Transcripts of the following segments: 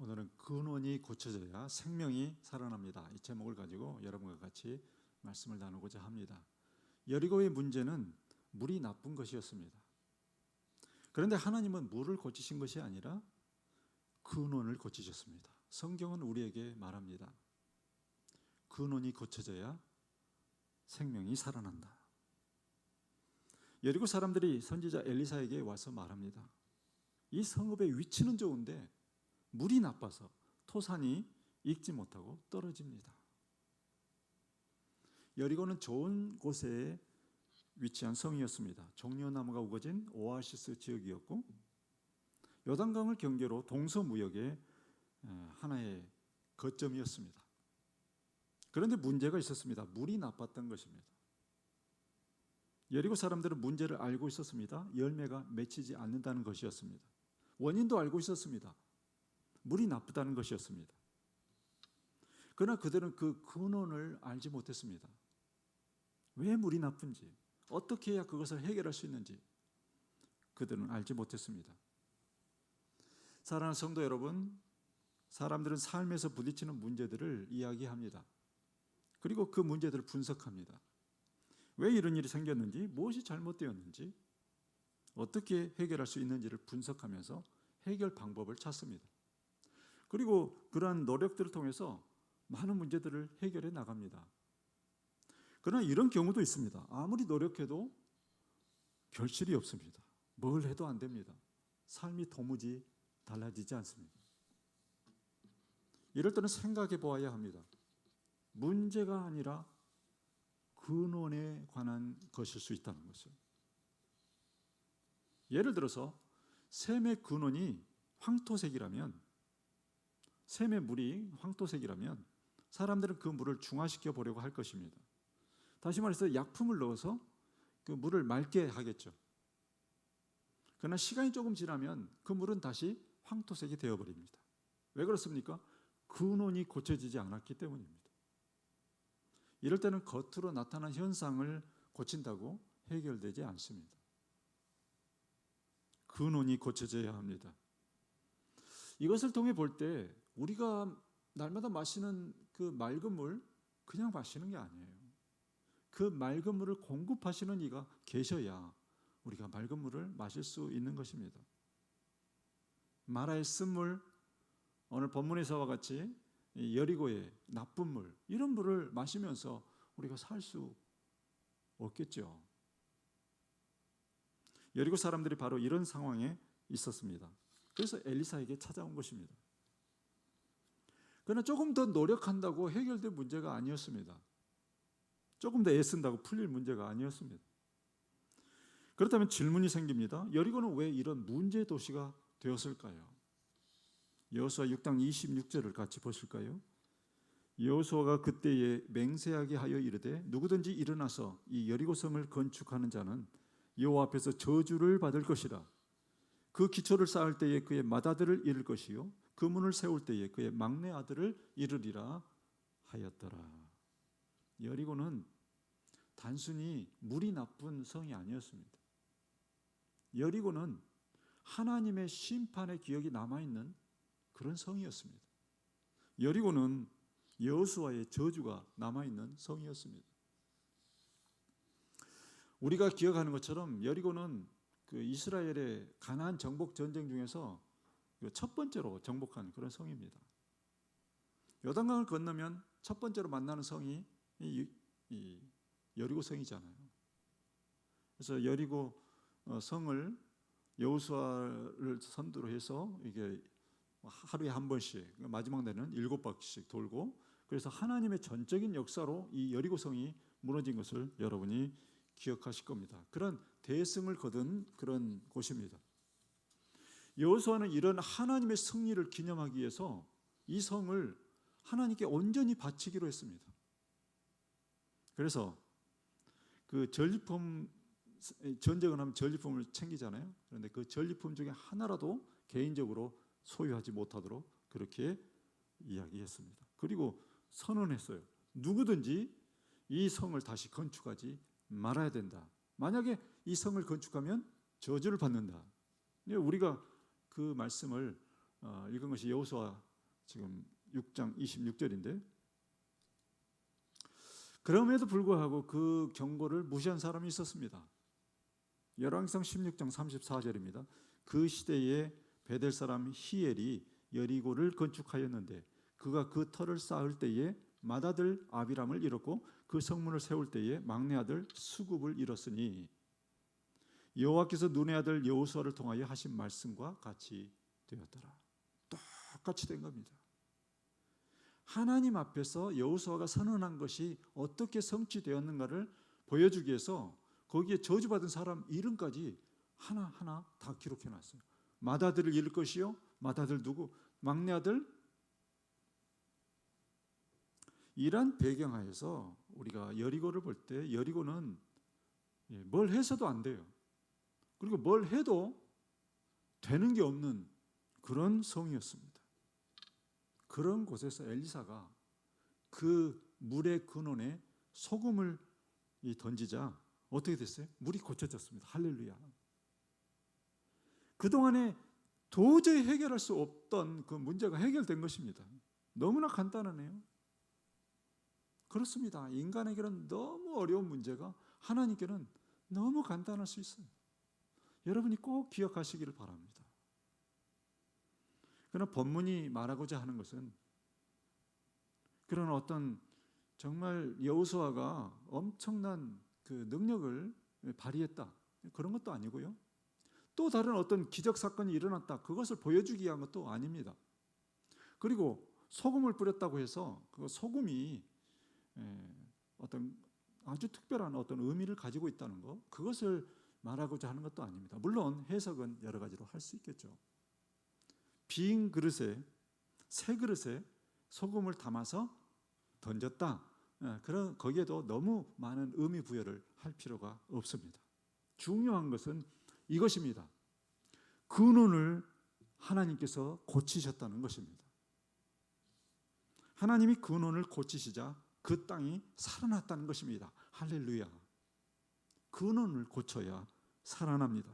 오늘은 근원이 고쳐져야 생명이 살아납니다. 이 제목을 가지고 여러분과 같이 말씀을 나누고자 합니다. 여리고의 문제는 물이 나쁜 것이었습니다. 그런데 하나님은 물을 고치신 것이 아니라 근원을 고치셨습니다. 성경은 우리에게 말합니다. 근원이 고쳐져야 생명이 살아난다. 여리고 사람들이 선지자 엘리사에게 와서 말합니다. 이 성읍의 위치는 좋은데 물이 나빠서 토산이 익지 못하고 떨어집니다. 여리고는 좋은 곳에 위치한 성이었습니다. 종려나무가 우거진 오아시스 지역이었고 요단강을 경계로 동서무역의 하나의 거점이었습니다. 그런데 문제가 있었습니다. 물이 나빴던 것입니다. 여리고 사람들은 문제를 알고 있었습니다. 열매가 맺히지 않는다는 것이었습니다. 원인도 알고 있었습니다. 물이 나쁘다는 것이었습니다. 그러나 그들은 그 근원을 알지 못했습니다. 왜 물이 나쁜지, 어떻게 해야 그것을 해결할 수 있는지 그들은 알지 못했습니다. 사랑하는 성도 여러분, 사람들은 삶에서 부딪히는 문제들을 이야기합니다. 그리고 그 문제들을 분석합니다. 왜 이런 일이 생겼는지, 무엇이 잘못되었는지, 어떻게 해결할 수 있는지를 분석하면서 해결 방법을 찾습니다. 그리고 그러한 노력들을 통해서 많은 문제들을 해결해 나갑니다. 그러나 이런 경우도 있습니다. 아무리 노력해도 결실이 없습니다. 뭘 해도 안 됩니다. 삶이 도무지 달라지지 않습니다. 이럴 때는 생각해 보아야 합니다. 문제가 아니라 근원에 관한 것일 수 있다는 것을. 예를 들어서 샘의 근원이 황토색이라면, 샘의 물이 황토색이라면 사람들은 그 물을 중화시켜 보려고 할 것입니다. 다시 말해서 약품을 넣어서 그 물을 맑게 하겠죠. 그러나 시간이 조금 지나면 그 물은 다시 황토색이 되어버립니다. 왜 그렇습니까? 근원이 고쳐지지 않았기 때문입니다. 이럴 때는 겉으로 나타난 현상을 고친다고 해결되지 않습니다. 근원이 고쳐져야 합니다. 이것을 통해 볼 때 우리가 날마다 마시는 그 맑은 물 그냥 마시는 게 아니에요. 그 맑은 물을 공급하시는 이가 계셔야 우리가 맑은 물을 마실 수 있는 것입니다. 마라의 쓴물, 오늘 본문에서와 같이 여리고의 나쁜 물, 이런 물을 마시면서 우리가 살 수 없겠죠. 여리고 사람들이 바로 이런 상황에 있었습니다. 그래서 엘리사에게 찾아온 것입니다. 그러나 조금 더 노력한다고 해결될 문제가 아니었습니다. 조금 더 애쓴다고 풀릴 문제가 아니었습니다. 그렇다면 질문이 생깁니다. 여리고는 왜 이런 문제 도시가 되었을까요? 여호수아 6장 26절을 같이 보실까요? 여호수아가 그때에 맹세하게 하여 이르되 누구든지 일어나서 이 여리고성을 건축하는 자는 여호와 앞에서 저주를 받을 것이라. 그 기초를 쌓을 때에 그의 맏아들을 잃을 것이요 그 문을 세울 때에 그의 막내 아들을 잃으리라 하였더라. 여리고는 단순히 물이 나쁜 성이 아니었습니다. 여리고는 하나님의 심판의 기억이 남아있는 그런 성이었습니다. 여리고는 여호수아의 저주가 남아있는 성이었습니다. 우리가 기억하는 것처럼 여리고는 그 이스라엘의 가나안 정복 전쟁 중에서 첫 번째로 정복한 그런 성입니다. 요단강을 건너면 첫 번째로 만나는 성이 이 여리고 성이잖아요. 그래서 여리고 성을 여호수아를 선두로 해서 이게 하루에 한 번씩, 마지막 날에는 7바퀴씩 돌고, 그래서 하나님의 전적인 역사로 이 여리고 성이 무너진 것을 여러분이 기억하실 겁니다. 그런 대승을 거둔 그런 곳입니다. 여호수아는 이런 하나님의 승리를 기념하기 위해서 이 성을 하나님께 온전히 바치기로 했습니다. 그래서 그 전리품, 전쟁을 하면 전리품을 챙기잖아요. 그런데 그 전리품 중에 하나라도 개인적으로 소유하지 못하도록 그렇게 이야기했습니다. 그리고 선언했어요. 누구든지 이 성을 다시 건축하지 말아야 된다. 만약에 이 성을 건축하면 저주를 받는다. 우리가 그 말씀을 읽은 것이 여호수아 지금 6장 26절인데, 그럼에도 불구하고 그 경고를 무시한 사람이 있었습니다. 열왕기상 16장 34절입니다. 그 시대에 베델 사람 히엘이 여리고를 건축하였는데 그가 그 터를 쌓을 때에 맏아들 아비람을 잃었고 그 성문을 세울 때에 막내 아들 수굽을 잃었으니 여호와께서 눈의 아들 여호수아를 통하여 하신 말씀과 같이 되었더라. 똑같이 된 겁니다. 하나님 앞에서 여호수아가 선언한 것이 어떻게 성취되었는가를 보여주기 위해서 거기에 저주받은 사람 이름까지 하나하나 다 기록해놨어요. 맏아들을 잃을 것이요, 맏아들 누구? 막내 아들. 이런 배경하에서 우리가 여리고를 볼 때 여리고는 뭘 해서도 안 돼요. 그리고 뭘 해도 되는 게 없는 그런 성이었습니다. 그런 곳에서 엘리사가 그 물의 근원에 소금을 던지자 어떻게 됐어요? 물이 고쳐졌습니다. 할렐루야. 그동안에 도저히 해결할 수 없던 그 문제가 해결된 것입니다. 너무나 간단하네요. 그렇습니다. 인간에게는 너무 어려운 문제가 하나님께는 너무 간단할 수 있어요. 여러분이 꼭 기억하시기를 바랍니다. 그러나 본문이 말하고자 하는 것은 그런 어떤 정말 여호수아가 엄청난 그 능력을 발휘했다, 그런 것도 아니고요. 또 다른 어떤 기적 사건이 일어났다, 그것을 보여주기 위한 것도 아닙니다. 그리고 소금을 뿌렸다고 해서 그 소금이 어떤 아주 특별한 어떤 의미를 가지고 있다는 것, 그것을 말하고자 하는 것도 아닙니다. 물론 해석은 여러 가지로 할 수 있겠죠. 빈 그릇에, 새 그릇에 소금을 담아서 던졌다, 그런 거기에도 너무 많은 의미 부여를 할 필요가 없습니다. 중요한 것은 이것입니다. 근원을 하나님께서 고치셨다는 것입니다. 하나님이 근원을 고치시자 그 땅이 살아났다는 것입니다. 할렐루야. 근원을 고쳐야 살아납니다.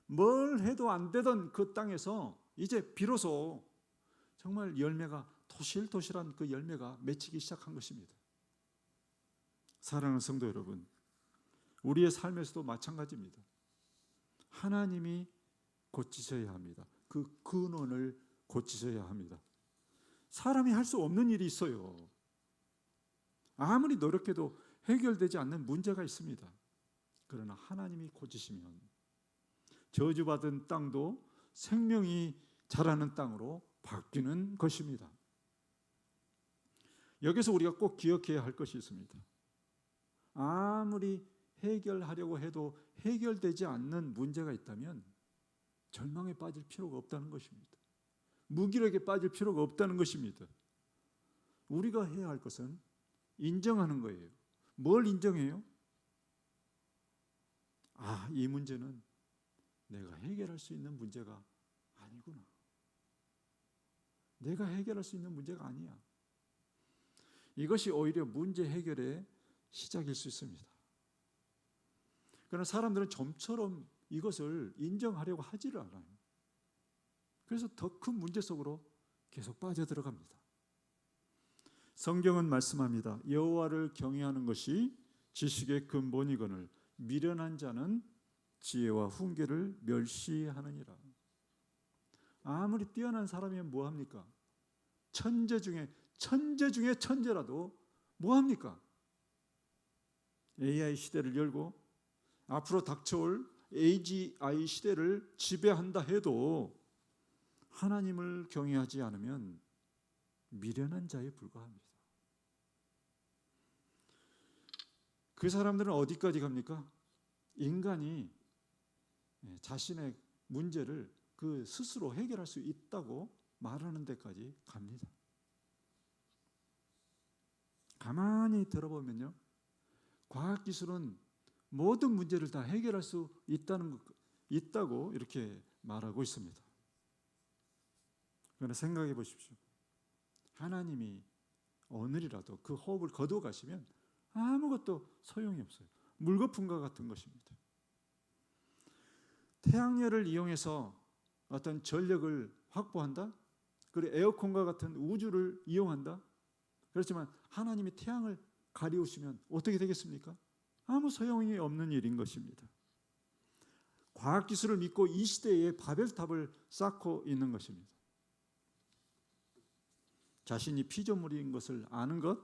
뭘 해도 안 되던 그 땅에서 이제 비로소 정말 열매가, 토실토실한 그 열매가 맺히기 시작한 것입니다. 사랑하는 성도 여러분, 우리의 삶에서도 마찬가지입니다. 하나님이 고치셔야 합니다. 그 근원을 고치셔야 합니다. 사람이 할 수 없는 일이 있어요. 아무리 노력해도 해결되지 않는 문제가 있습니다. 그러나 하나님이 고치시면 저주받은 땅도 생명이 자라는 땅으로 바뀌는 것입니다. 여기서 우리가 꼭 기억해야 할 것이 있습니다. 아무리 해결하려고 해도 해결되지 않는 문제가 있다면 절망에 빠질 필요가 없다는 것입니다. 무기력에 빠질 필요가 없다는 것입니다. 우리가 해야 할 것은 인정하는 거예요. 뭘 인정해요? 아, 이 문제는 내가 해결할 수 있는 문제가 아니구나. 내가 해결할 수 있는 문제가 아니야. 이것이 오히려 문제 해결의 시작일 수 있습니다. 그러나 사람들은 좀처럼 이것을 인정하려고 하지를 않아요. 그래서 더 큰 문제 속으로 계속 빠져들어갑니다. 성경은 말씀합니다. 여호와를 경외하는 것이 지식의 근본이거늘 미련한 자는 지혜와 훈계를 멸시하느니라. 아무리 뛰어난 사람이면 뭐합니까? 천재 중에 천재라도 뭐합니까? AI 시대를 열고 앞으로 닥쳐올 AGI 시대를 지배한다 해도 하나님을 경외하지 않으면 미련한 자에 불과합니다. 그 사람들은 어디까지 갑니까? 인간이 자신의 문제를 그 스스로 해결할 수 있다고 말하는 데까지 갑니다. 가만히 들어보면요, 과학기술은 모든 문제를 다 해결할 수 있다고 이렇게 말하고 있습니다. 그러나 생각해 보십시오. 하나님이 오늘이라도 그 호흡을 거두어 가시면 아무것도 소용이 없어요. 물거품과 같은 것입니다. 태양열을 이용해서 어떤 전력을 확보한다? 그리고 에어컨과 같은 우주를 이용한다. 그렇지만 하나님이 태양을 가리우시면 어떻게 되겠습니까? 아무 소용이 없는 일인 것입니다. 과학기술을 믿고 이 시대에 바벨탑을 쌓고 있는 것입니다. 자신이 피조물인 것을 아는 것,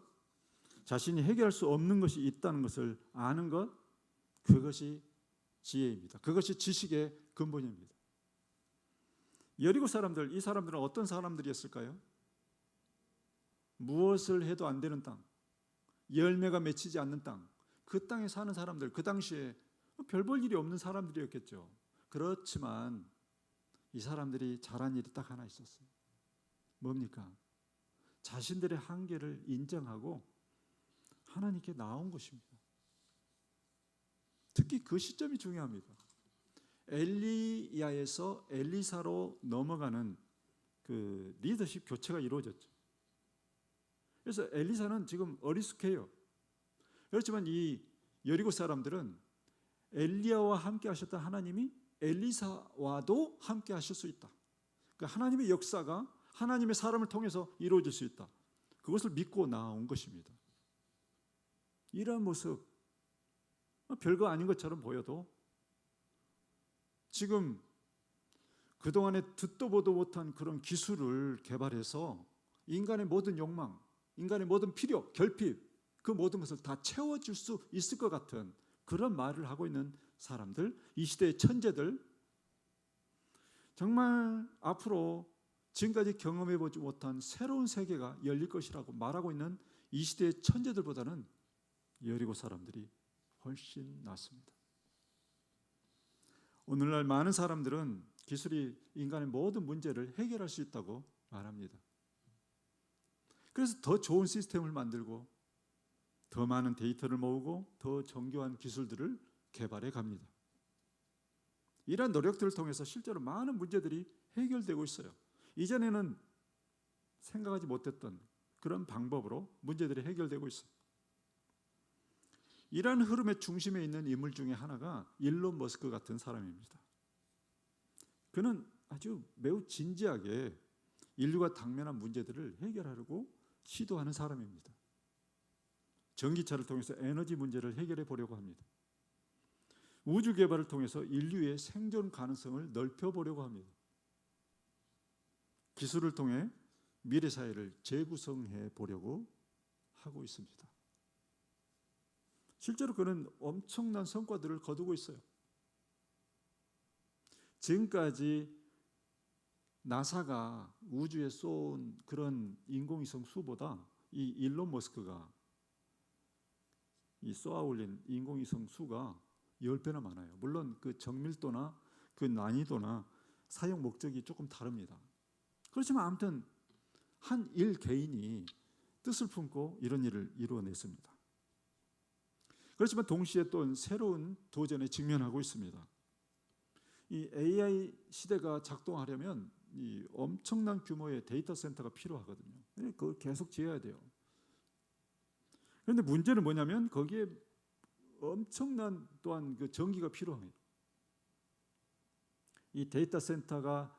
자신이 해결할 수 없는 것이 있다는 것을 아는 것, 그것이 지혜입니다. 그것이 지식의 근본입니다. 여리고 사람들, 이 사람들은 어떤 사람들이었을까요? 무엇을 해도 안 되는 땅, 열매가 맺히지 않는 땅, 그 땅에 사는 사람들, 그 당시에 별 볼 일이 없는 사람들이었겠죠. 그렇지만 이 사람들이 잘한 일이 딱 하나 있었어요. 뭡니까? 자신들의 한계를 인정하고 하나님께 나온 것입니다. 특히 그 시점이 중요합니다. 엘리야에서 엘리사로 넘어가는 그 리더십 교체가 이루어졌죠. 그래서 엘리사는 지금 어리숙해요. 그렇지만 이 여리고 사람들은 엘리야와 함께 하셨던 하나님이 엘리사와도 함께 하실 수 있다. 그러니까 하나님의 역사가 하나님의 사람을 통해서 이루어질 수 있다. 그것을 믿고 나온 것입니다. 이러한 모습, 별거 아닌 것처럼 보여도 지금 그동안에 듣도 보도 못한 그런 기술을 개발해서 인간의 모든 욕망, 인간의 모든 필요, 결핍, 그 모든 것을 다 채워줄 수 있을 것 같은 그런 말을 하고 있는 사람들, 이 시대의 천재들, 정말 앞으로 지금까지 경험해보지 못한 새로운 세계가 열릴 것이라고 말하고 있는 이 시대의 천재들보다는 여리고 사람들이 훨씬 낫습니다. 오늘날 많은 사람들은 기술이 인간의 모든 문제를 해결할 수 있다고 말합니다. 그래서 더 좋은 시스템을 만들고 더 많은 데이터를 모으고 더 정교한 기술들을 개발해 갑니다. 이러한 노력들을 통해서 실제로 많은 문제들이 해결되고 있어요. 이전에는 생각하지 못했던 그런 방법으로 문제들이 해결되고 있어요. 이러한 흐름의 중심에 있는 인물 중에 하나가 일론 머스크 같은 사람입니다. 그는 아주 매우 진지하게 인류가 당면한 문제들을 해결하려고 시도하는 사람입니다. 전기차를 통해서 에너지 문제를 해결해 보려고 합니다. 우주 개발을 통해서 인류의 생존 가능성을 넓혀보려고 합니다. 기술을 통해 미래 사회를 재구성해 보려고 하고 있습니다. 실제로 그는 엄청난 성과들을 거두고 있어요. 지금까지 나사가 우주에 쏜 그런 인공위성 수보다 이 일론 머스크가 이 쏘아 올린 인공위성 수가 10배나 많아요. 물론 그 정밀도나 그 난이도나 사용 목적이 조금 다릅니다. 그렇지만 아무튼 한 일 개인이 뜻을 품고 이런 일을 이루어냈습니다. 그렇지만 동시에 또 새로운 도전에 직면하고 있습니다. 이 AI 시대가 작동하려면 이 엄청난 규모의 데이터 센터가 필요하거든요. 그걸 계속 지어야 돼요. 그런데 문제는 뭐냐면 거기에 엄청난 또한 그 전기가 필요해요. 이 데이터 센터가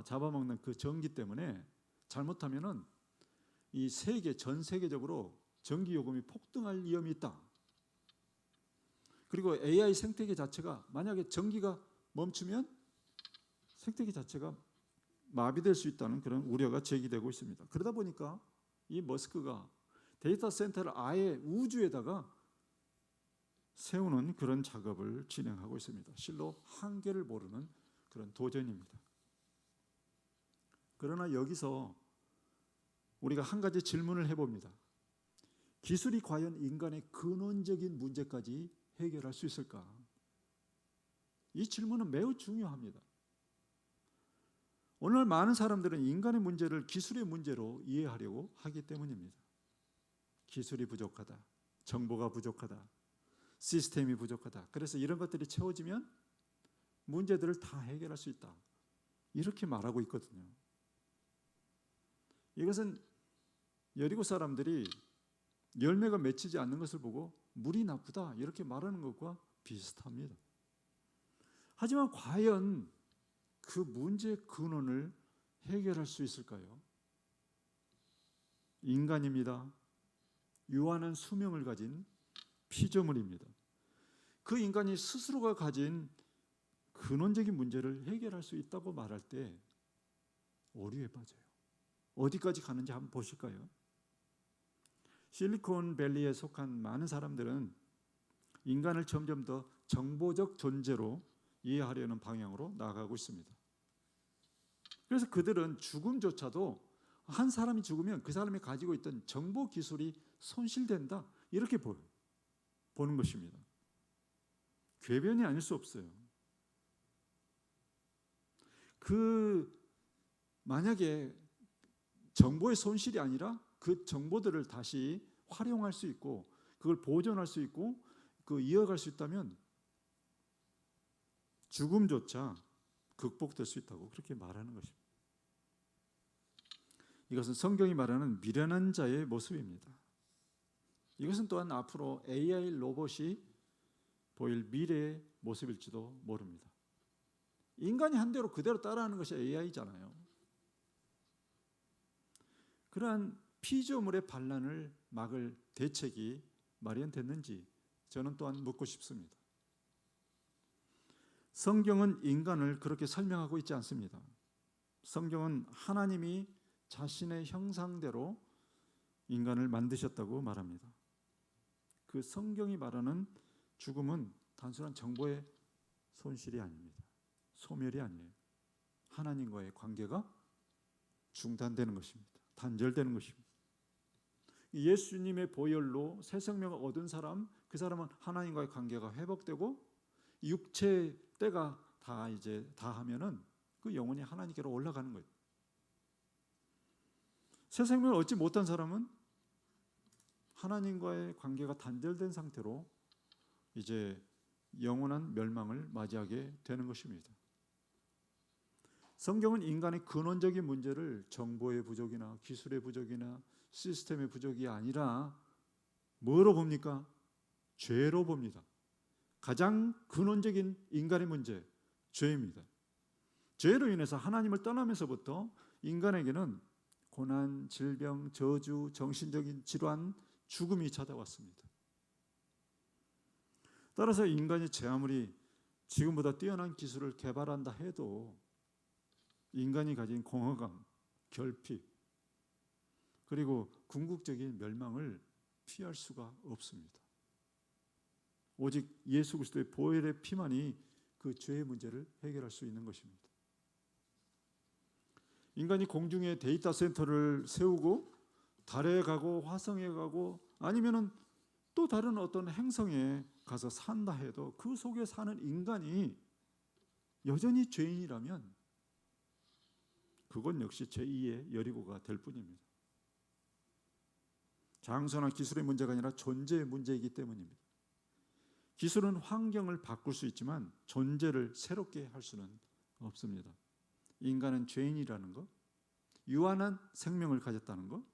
잡아먹는 그 전기 때문에 잘못하면은 이 전 세계적으로 전기 요금이 폭등할 위험이 있다. 그리고 AI 생태계 자체가 만약에 전기가 멈추면 생태계 자체가 마비될 수 있다는 그런 우려가 제기되고 있습니다. 그러다 보니까 이 머스크가 데이터 센터를 아예 우주에다가 세우는 그런 작업을 진행하고 있습니다. 실로 한계를 모르는 그런 도전입니다. 그러나 여기서 우리가 한 가지 질문을 해봅니다. 기술이 과연 인간의 근원적인 문제까지 해결할 수 있을까? 이 질문은 매우 중요합니다. 오늘 많은 사람들은 인간의 문제를 기술의 문제로 이해하려고 하기 때문입니다. 기술이 부족하다, 정보가 부족하다, 시스템이 부족하다. 그래서 이런 것들이 채워지면 문제들을 다 해결할 수 있다. 이렇게 말하고 있거든요. 이것은 여리고 사람들이 열매가 맺히지 않는 것을 보고 물이 나쁘다 이렇게 말하는 것과 비슷합니다. 하지만 과연 그 문제의 근원을 해결할 수 있을까요? 인간입니다. 유한한 수명을 가진 피조물입니다. 그 인간이 스스로가 가진 근원적인 문제를 해결할 수 있다고 말할 때 오류에 빠져요. 어디까지 가는지 한번 보실까요? 실리콘밸리에 속한 많은 사람들은 인간을 점점 더 정보적 존재로 이해하려는 방향으로 나아가고 있습니다. 그래서 그들은 죽음조차도 한 사람이 죽으면 그 사람이 가지고 있던 정보 기술이 손실된다, 이렇게 보는 것입니다. 궤변이 아닐 수 없어요. 만약에 정보의 손실이 아니라 그 정보들을 다시 활용할 수 있고 그걸 보존할 수 있고 이어갈 수 있다면 죽음조차 극복될 수 있다고 그렇게 말하는 것입니다. 이것은 성경이 말하는 미련한 자의 모습입니다. 이것은 또한 앞으로 AI 로봇이 보일 미래의 모습일지도 모릅니다. 인간이 한 대로 그대로 따라하는 것이 AI잖아요. 그러한 피조물의 반란을 막을 대책이 마련됐는지 저는 또한 묻고 싶습니다. 성경은 인간을 그렇게 설명하고 있지 않습니다. 성경은 하나님이 자신의 형상대로 인간을 만드셨다고 말합니다. 그 성경이 말하는 죽음은 단순한 정보의 손실이 아닙니다. 소멸이 아니에요. 하나님과의 관계가 중단되는 것입니다. 단절되는 것입니다. 예수님의 보혈로 새 생명을 얻은 사람, 그 사람은 하나님과의 관계가 회복되고 육체의 때가 다 하면은 그 영혼이 하나님께로 올라가는 거예요. 새 생명을 얻지 못한 사람은 하나님과의 관계가 단절된 상태로 이제 영원한 멸망을 맞이하게 되는 것입니다. 성경은 인간의 근원적인 문제를 정보의 부족이나 기술의 부족이나 시스템의 부족이 아니라 뭐로 봅니까? 죄로 봅니다. 가장 근원적인 인간의 문제, 죄입니다. 죄로 인해서 하나님을 떠나면서부터 인간에게는 고난, 질병, 저주, 정신적인 질환, 죽음이 찾아왔습니다. 따라서 인간이 제 아무리 지금보다 뛰어난 기술을 개발한다 해도 인간이 가진 공허감, 결핍, 그리고 궁극적인 멸망을 피할 수가 없습니다. 오직 예수 그리스도의 보혈의 피만이 그 죄의 문제를 해결할 수 있는 것입니다. 인간이 공중에 데이터 센터를 세우고 달에 가고 화성에 가고 아니면은 또 다른 어떤 행성에 가서 산다 해도 그 속에 사는 인간이 여전히 죄인이라면 그건 역시 제2의 여리고가 될 뿐입니다. 장소나 기술의 문제가 아니라 존재의 문제이기 때문입니다. 기술은 환경을 바꿀 수 있지만 존재를 새롭게 할 수는 없습니다. 인간은 죄인이라는 것, 유한한 생명을 가졌다는 것,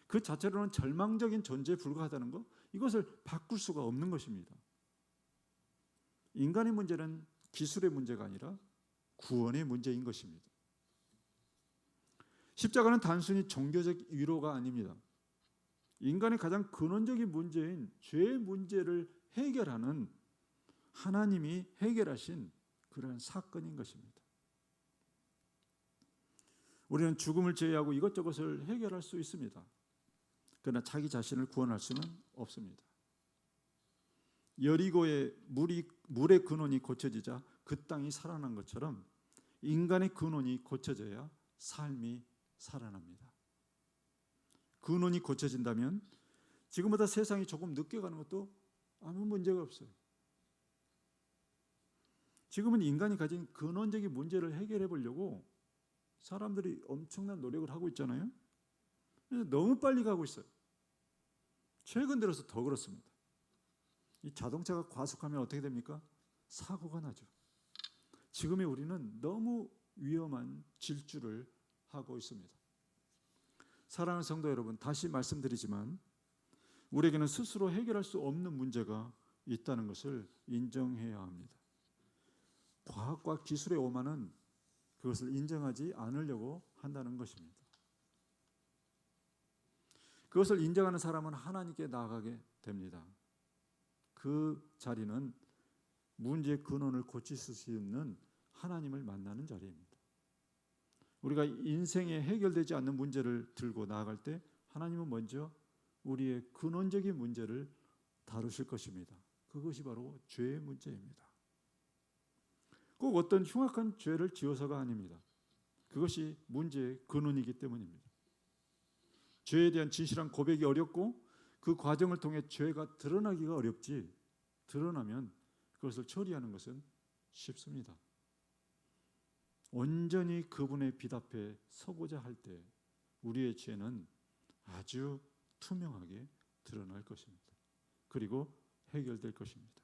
그 자체로는 절망적인 존재에 불과하다는 것, 이것을 바꿀 수가 없는 것입니다. 인간의 문제는 기술의 문제가 아니라 구원의 문제인 것입니다. 십자가는 단순히 종교적 위로가 아닙니다. 인간의 가장 근원적인 문제인 죄의 문제를 해결하는 하나님이 해결하신 그러한 사건인 것입니다. 우리는 죽음을 제외하고 이것저것을 해결할 수 있습니다. 그러나 자기 자신을 구원할 수는 없습니다. 여리고의 물의 근원이 고쳐지자 그 땅이 살아난 것처럼 인간의 근원이 고쳐져야 삶이 살아납니다. 근원이 고쳐진다면 지금보다 세상이 조금 늦게 가는 것도 아무 문제가 없어요. 지금은 인간이 가진 근원적인 문제를 해결해 보려고 사람들이 엄청난 노력을 하고 있잖아요. 그래서 너무 빨리 가고 있어요. 최근 들어서 더 그렇습니다. 이 자동차가 과속하면 어떻게 됩니까? 사고가 나죠. 지금의 우리는 너무 위험한 질주를 하고 있습니다. 사랑하는 성도 여러분, 다시 말씀드리지만 우리에게는 스스로 해결할 수 없는 문제가 있다는 것을 인정해야 합니다. 과학과 기술의 오만은 그것을 인정하지 않으려고 한다는 것입니다. 그것을 인정하는 사람은 하나님께 나아가게 됩니다. 그 자리는 문제의 근원을 고치실 수 있는 하나님을 만나는 자리입니다. 우리가 인생에 해결되지 않는 문제를 들고 나아갈 때 하나님은 먼저 우리의 근원적인 문제를 다루실 것입니다. 그것이 바로 죄의 문제입니다. 꼭 어떤 흉악한 죄를 지어서가 아닙니다. 그것이 문제의 근원이기 때문입니다. 죄에 대한 진실한 고백이 어렵고 그 과정을 통해 죄가 드러나기가 어렵지, 드러나면 그것을 처리하는 것은 쉽습니다. 온전히 그분의 빛 앞에 서고자 할 때 우리의 죄는 아주 투명하게 드러날 것입니다. 그리고 해결될 것입니다.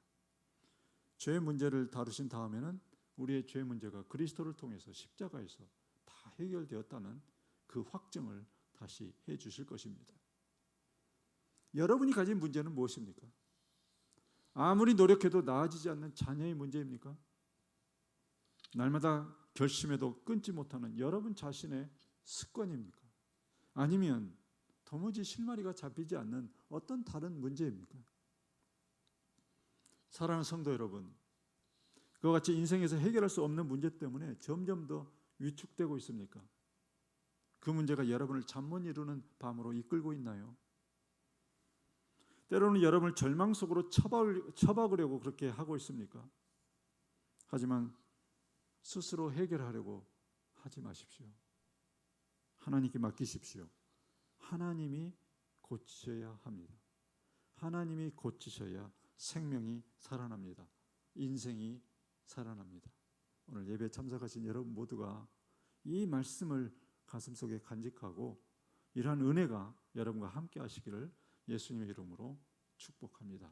죄의 문제를 다루신 다음에는 우리의 죄 문제가 그리스도를 통해서 십자가에서 다 해결되었다는 그 확증을 다시 해 주실 것입니다. 여러분이 가진 문제는 무엇입니까? 아무리 노력해도 나아지지 않는 자녀의 문제입니까? 날마다 결심해도 끊지 못하는 여러분 자신의 습관입니까? 아니면 도무지 실마리가 잡히지 않는 어떤 다른 문제입니까? 사랑하는 성도 여러분, 그와 같이 인생에서 해결할 수 없는 문제 때문에 점점 더 위축되고 있습니까? 그 문제가 여러분을 잠 못 이루는 밤으로 이끌고 있나요? 때로는 여러분을 절망 속으로 처박으려고 그렇게 하고 있습니까? 하지만 스스로 해결하려고 하지 마십시오. 하나님께 맡기십시오. 하나님이 고치셔야 합니다. 하나님이 고치셔야 생명이 살아납니다. 인생이 살아납니다. 오늘 예배에 참석하신 여러분 모두가 이 말씀을 가슴속에 간직하고 이러한 은혜가 여러분과 함께 하시기를 예수님의 이름으로 축복합니다.